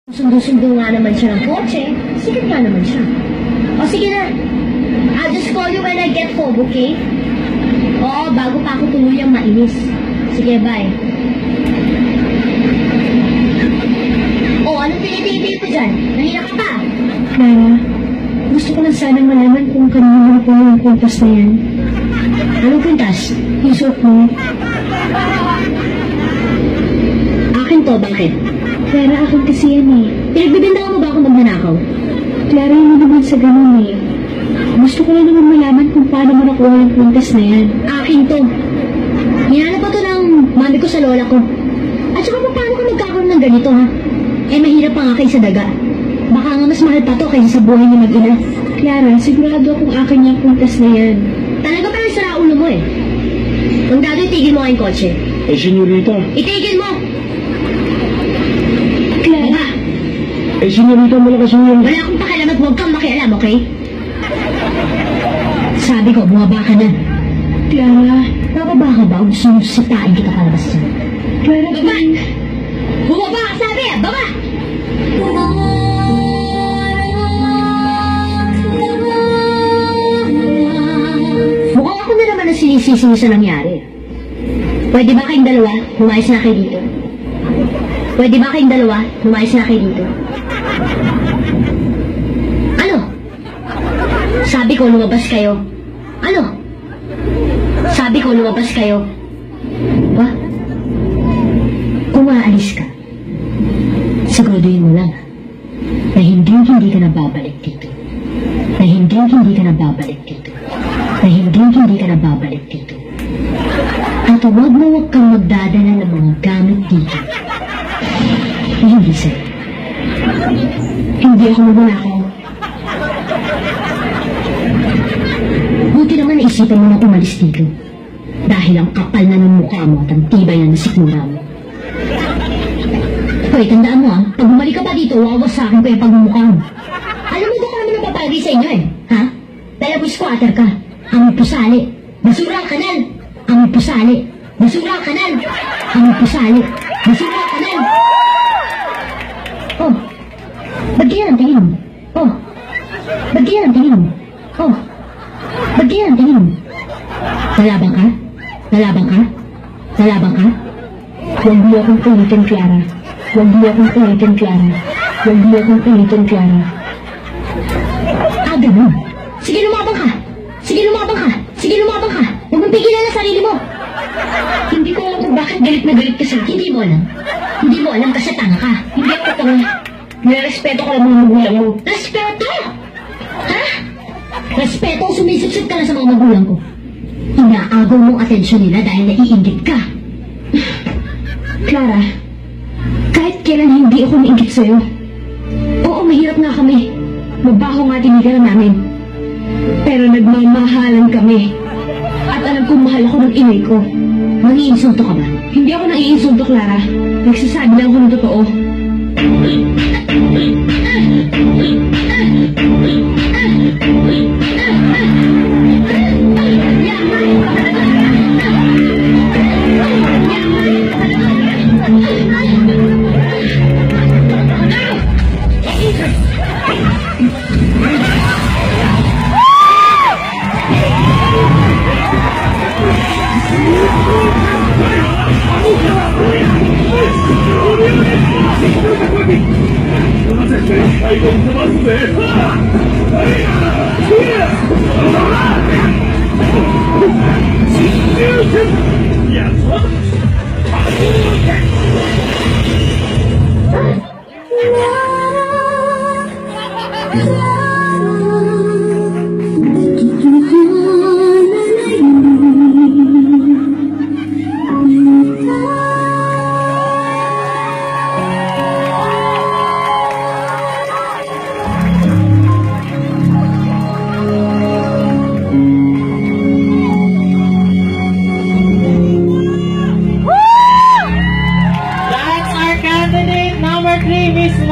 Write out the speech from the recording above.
Sundo-sundo nga naman siya ng kotse. Sikat nga naman siya. O sige na. I'll just call you when I get home, okay? Oo, bago pa ako tuluyang mainis. Sige, bye. O, anong pinipili mo dyan? Nahila ka pa? Clara, gusto ko lang sanang malaman kung kanino na po yung kwintas na yan. Anong kwintas? Yung suot mo. Akin to, bakit? Clara, akin kasi yan eh. Pinagbibintangan mo ba ako magnanakaw? Clara, hindi naman sa ganun eh. Gusto ko lang naman malaman kung paano mo nakuha yung kwintas na yan. Akin to. Hinanap pa to ng mami ko sa lola ko. At saka paano ka nagkakaroon ng ganito, ha? Eh, mahirap pa nga kayo sa daga. Baka nga mas mahal pa to kaysa sa buhay ni mag-ina. Clara, sigurado akong akin yung kwintas na yan. Talaga pa yung sara ulo mo eh. Kung dado, itigil mo kayong kotse. Eh, senyorita. Itigil mo! Clara, Eh, senyorita, malakas yun. Wala akong pakialam at huwag kang makialam, okay? Sabi ko, bumaba ka na. Clara, Bababa ka ba? Gusto mo sitain kita palabas dyan. Clara, Baba! Bumaba ka, sabi ah! Baba! Mukhang ako na naman ang sinisisi niyo sa nangyari. Pwede ba kayong dalawa, humayos na kayo dito? Pwede ba kayong dalawa, humayos na kayo dito? Ano? Sabi ko, lumabas kayo. Ano? Sabi ko, lumabas kayo. Ba? Kung aalis ka, siguraduhin mo lang na hindi ka na babalik dito. Na hindi ka na babalik dito. Na hindi ka na babalik dito. At huwag kang magdadala ng mga gamit dito. Na hindi sa'yo. hindi ako magnanakaw. Buti naman naisipan mo na umalis dito. Dahil ang kapal na ng mukha mo at ang tibay na nasikmura mo. Hoy, tandaan mo pag bumalik ka pa dito, wawasakin ko yung pagmumukha mo. Alam mo, doon ka naman napapalagay sa inyo ha? Dahil ako squatter ka. Ang pusali. Basura ang kanal. Ang pusali. Basura ang kanal. Ang pusali. Basura ang kanal. Oh, ba't ganyan ang tingin mo? Oh, ba't ganyan ang tingin mo? Oh, ba't ganyan ang tingin mo? Lalabang ka? Lalabang ka? Lalabang ka? Huwag mo akong pilitin, Clara. Huwag mo akong pilitin, Clara. Huwag mo akong pilitin, Clara. Ah, ganun. Sige, lumabang ka. Sige, lumabang ka. Sige, lumabang ka. Huwag mong pigilan ang sarili mo. Hindi ko alam kung bakit galit na galit ka sa akin. Hindi mo alam. Hindi mo alam kasi tanga ka. Hindi ako tanga. Nirespeto ko lang mga magulang mo. Respeto! Ha? Respeto o sumisipsip ka na sa mga magulang ko? Inaagaw mong atensyon nila dahil naiinggit ka. Clara, kahit kailan hindi ako nainggit sa'yo. Oo, mahirap nga kami. Mabaho nga tinigaran namin. Pero nagmamahalan kami. At alam kong mahal ako ng inay ko. Mangiinsulto ka ba? Hindi ako naiinsulto, Clara. Nagsasabi lang ako ng totoo. Yeah.